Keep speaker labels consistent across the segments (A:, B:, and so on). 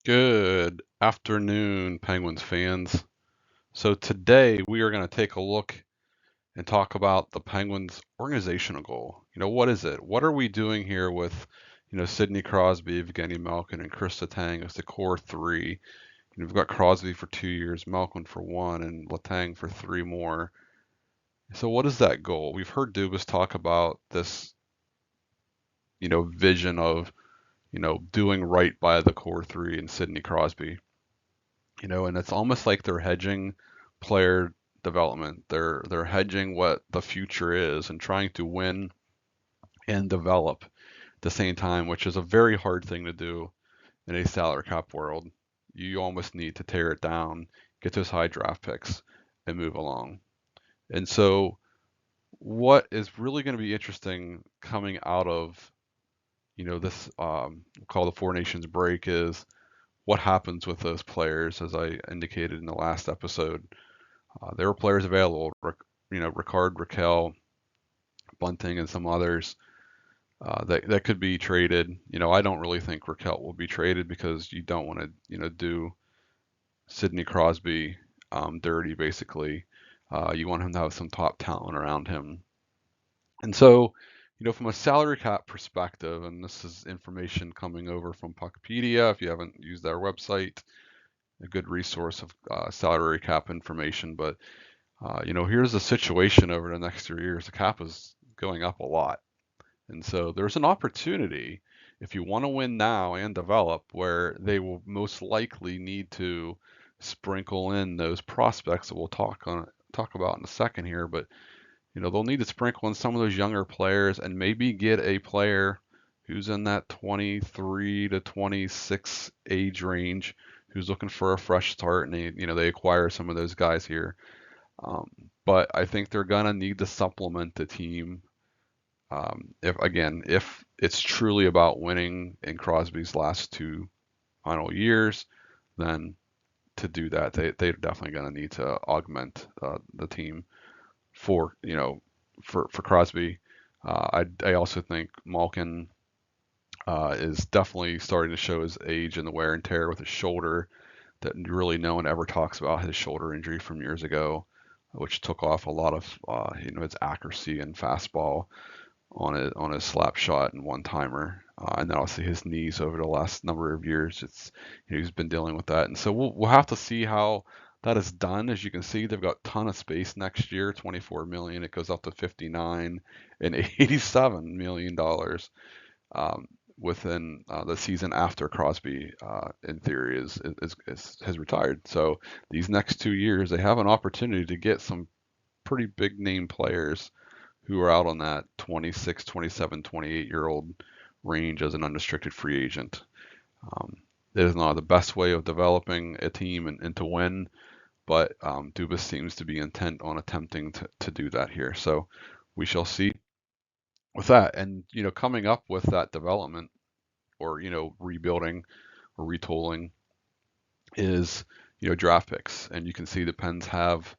A: Good afternoon, Penguins fans. So today we are going to take a look and talk about the Penguins organizational goal. What is it? What are we doing here with, Sidney Crosby, Evgeny Malkin, and Chris Letang as the core three? We've got Crosby for 2 years, Malkin for one, and Letang for three more. So what is that goal? We've heard Dubas talk about this, vision of, doing right by the core three and Sidney Crosby. And it's almost like they're hedging player development. They're hedging what the future is and trying to win and develop at the same time, which is a very hard thing to do in a salary cap world. You almost need to tear it down, get those high draft picks, and move along. And so, what is really going to be interesting coming out of this call the Four Nations break is what happens with those players, as I indicated in the last episode. There were players available, Ricard, Raquel, Bunting, and some others that could be traded. I don't really think Raquel will be traded because you don't want to, do Sidney Crosby dirty, basically. You want him to have some top talent around him. And so, from a salary cap perspective, and this is information coming over from Puckpedia, if you haven't used their website, a good resource of salary cap information, but here's the situation over the next 3 years. The cap is going up a lot. And so there's an opportunity if you want to win now and develop where they will most likely need to sprinkle in those prospects that we'll talk about in a second here, but they'll need to sprinkle in some of those younger players and maybe get a player who's in that 23 to 26 age range who's looking for a fresh start, and they acquire some of those guys here. But I think they're gonna need to supplement the team. If it's truly about winning in Crosby's last two final years, then to do that, they're definitely gonna need to augment the team for for Crosby. I also think Malkin is definitely starting to show his age and the wear and tear with his shoulder that really no one ever talks about his shoulder injury from years ago, which took off a lot of his accuracy and fastball on his slap shot and one timer, and then obviously his knees over the last number of years. It's he's been dealing with that, and so we'll have to see how that is done. As you can see, they've got a ton of space next year, 24 million. It goes up to 59 and 87 million dollars. Within the season after Crosby, in theory, has retired. So these next 2 years, they have an opportunity to get some pretty big name players who are out on that 26, 27, 28-year-old range as an unrestricted free agent. It is not the best way of developing a team and to win, but Dubas seems to be intent on attempting to do that here. So we shall see with that. And, coming up with that development or, rebuilding or retooling is, draft picks. And you can see the Pens have,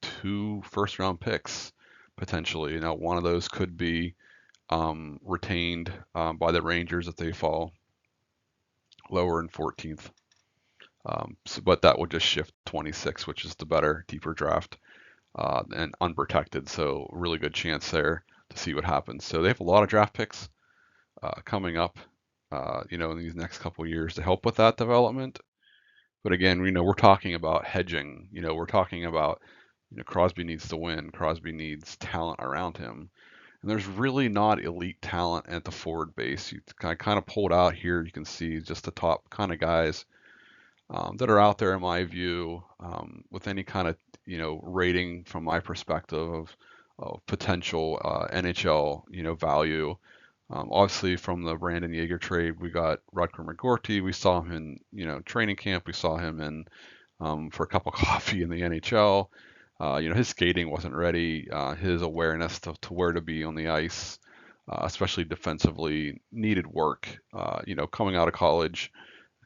A: two first round picks potentially. Now, one of those could be retained by the Rangers if they fall lower in 14th. But that would just shift 26, which is the better, deeper draft and unprotected. So really good chance there to see what happens. So they have a lot of draft picks coming up, in these next couple of years to help with that development. But again, we're talking about hedging. We're talking about, Crosby needs to win. Crosby needs talent around him. And there's really not elite talent at the forward base. You kind of pulled out here. You can see just the top kind of guys that are out there, in my view, with any kind of rating from my perspective of potential NHL value. Obviously, from the Brandon Yeager trade, we got Rutger McGorty. We saw him in training camp. We saw him in for a cup of coffee in the NHL. His skating wasn't ready. His awareness to where to be on the ice, especially defensively, needed work. Coming out of college,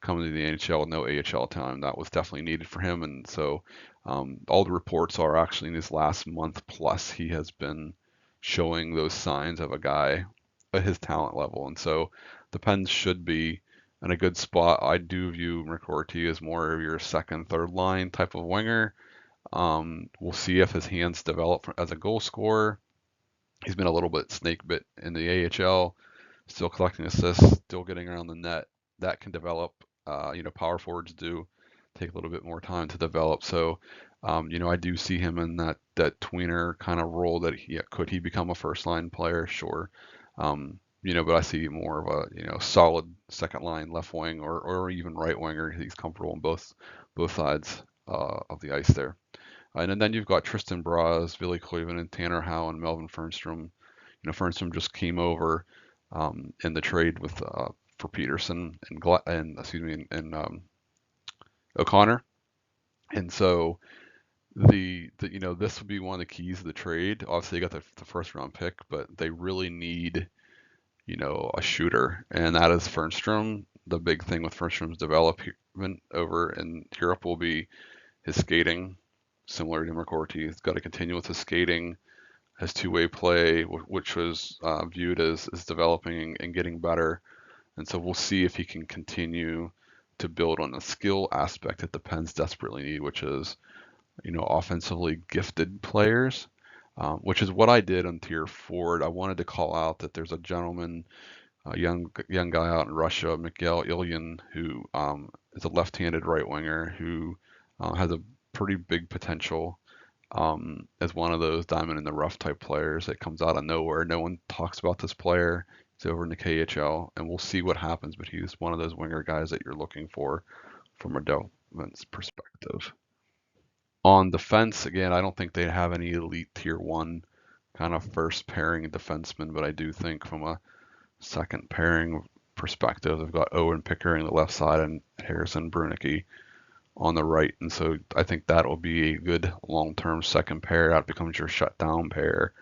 A: coming to the NHL with no AHL time, that was definitely needed for him. And so all the reports are actually in his last month plus, he has been showing those signs of a guy at his talent level. And so the Pens should be in a good spot. I do view McCourty as more of your second, third line type of winger. We'll see if his hands develop as a goal scorer. He's been a little bit snake bit in the AHL, still collecting assists, still getting around the net. That can develop. Power forwards do take a little bit more time to develop. So, I do see him in that tweener kind of role. That could he become a first line player? Sure. But I see more of a solid second line left wing or even right winger. He's comfortable on both sides of the ice there. And then you've got Tristan Braz, Billy Cleveland, and Tanner Howe and Melvin Fernstrom. Fernstrom just came over in the trade with for Peterson and excuse me and O'Connor, and so this would be one of the keys of the trade. Obviously, they got the first round pick, but they really need a shooter, and that is Fernstrom. The big thing with Fernstrom's development over in Europe will be his skating, similar to McCourty. He's got to continue with his skating, his two-way play, which was viewed as developing and getting better. And so we'll see if he can continue to build on the skill aspect that the Pens desperately need, which is, offensively gifted players, which is what I did on tier forward. I wanted to call out that there's a gentleman, a young guy out in Russia, Mikhail Ilyin, who is a left-handed right winger who has a pretty big potential as one of those diamond in the rough type players that comes out of nowhere. No one talks about this player. He's over in the KHL, and we'll see what happens. But he's one of those winger guys that you're looking for from a development perspective. On defense, again, I don't think they have any elite tier one kind of first pairing defenseman, but I do think from a second pairing perspective, they've got Owen Pickering on the left side and Harrison Brunicky on the right. And so I think that'll be a good long-term second pair. That becomes your shutdown pair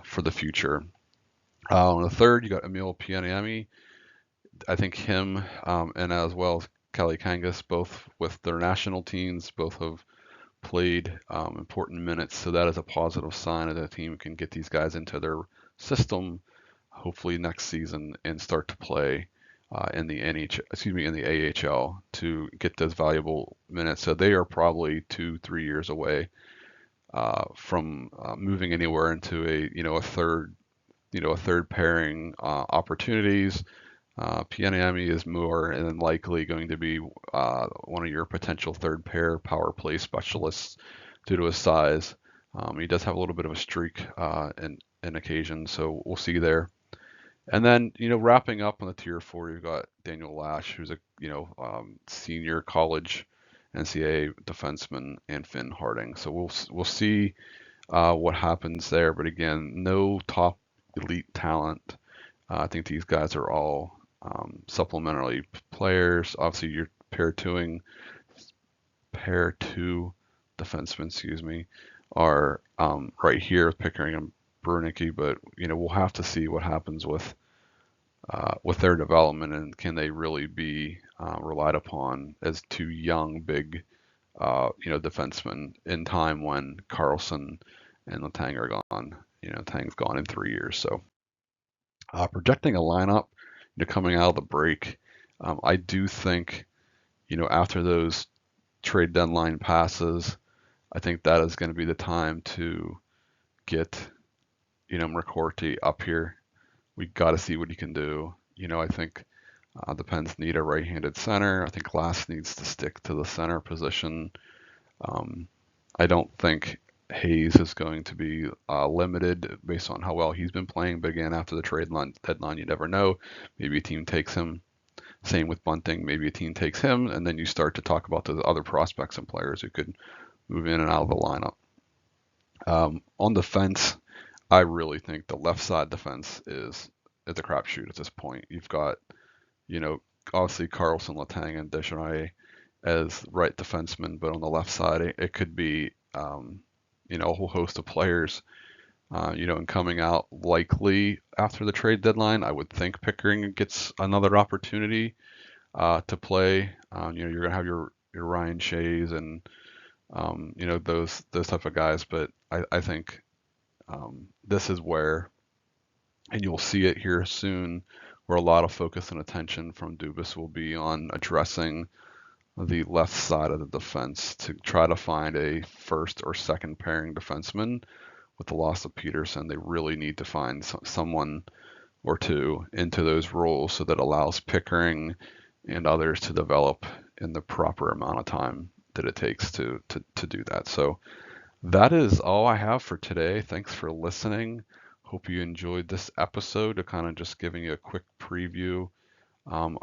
A: for the future. On the third, you got Emil Pianiemi. I think him and as well as Kelly Kangas, both with their national teams, both have played important minutes. So that is a positive sign that the team can get these guys into their system, hopefully next season, and start to play in the in the AHL to get those valuable minutes. So they are probably 2-3 years away from moving anywhere into a third pairing opportunities. Pianiemi is more than likely going to be one of your potential third pair power play specialists due to his size. He does have a little bit of a streak in occasion, so we'll see there. And then, wrapping up on the tier four, you've got Daniel Lash, who's a, senior college NCAA defenseman, and Finn Harding. So we'll see what happens there. But again, no top elite talent. I think these guys are all supplementary players. Obviously, your pair two defensemen, excuse me, are right here with Pickering and Bernicki, but we'll have to see what happens with their development and can they really be relied upon as two young, big, defensemen in time when Carlson and Letang are gone. Tang's gone in 3 years, so projecting a lineup, coming out of the break, I do think, after those trade deadline passes, I think that is going to be the time to get McCourty up here. We got to see what he can do. I think the Pens need a right-handed center. I think Glass needs to stick to the center position. I don't think Hayes is going to be limited based on how well he's been playing. But again, after the trade deadline, you never know. Maybe a team takes him. Same with Bunting. Maybe a team takes him, and then you start to talk about the other prospects and players who could move in and out of the lineup. On defense, I really think the left side defense is a crapshoot at this point. You've got, obviously Carlson, Letang, and Deschanel as right defensemen, but on the left side, it could be, a whole host of players, and coming out likely after the trade deadline. I would think Pickering gets another opportunity to play. You're going to have your Ryan Shays and, those type of guys, but I think this is where, and you'll see it here soon where a lot of focus and attention from Dubas will be on addressing the left side of the defense to try to find a first or second pairing defenseman. With the loss of Peterson, they really need to find someone or two into those roles so that allows Pickering and others to develop in the proper amount of time that it takes to do that. So that is all I have for today. Thanks for listening. Hope you enjoyed this episode of kind of just giving you a quick preview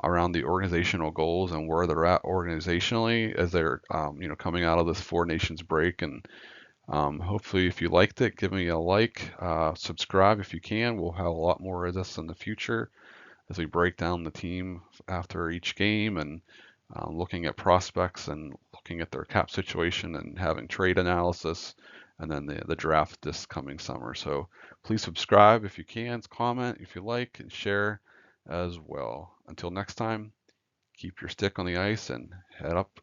A: around the organizational goals and where they're at organizationally as they're coming out of this Four Nations break. And hopefully, if you liked it, give me a like, subscribe if you can. We'll have a lot more of this in the future as we break down the team after each game and looking at prospects and looking at their cap situation and having trade analysis and then the draft this coming summer. So please subscribe if you can, comment if you like, and share as well. Until next time, keep your stick on the ice and head up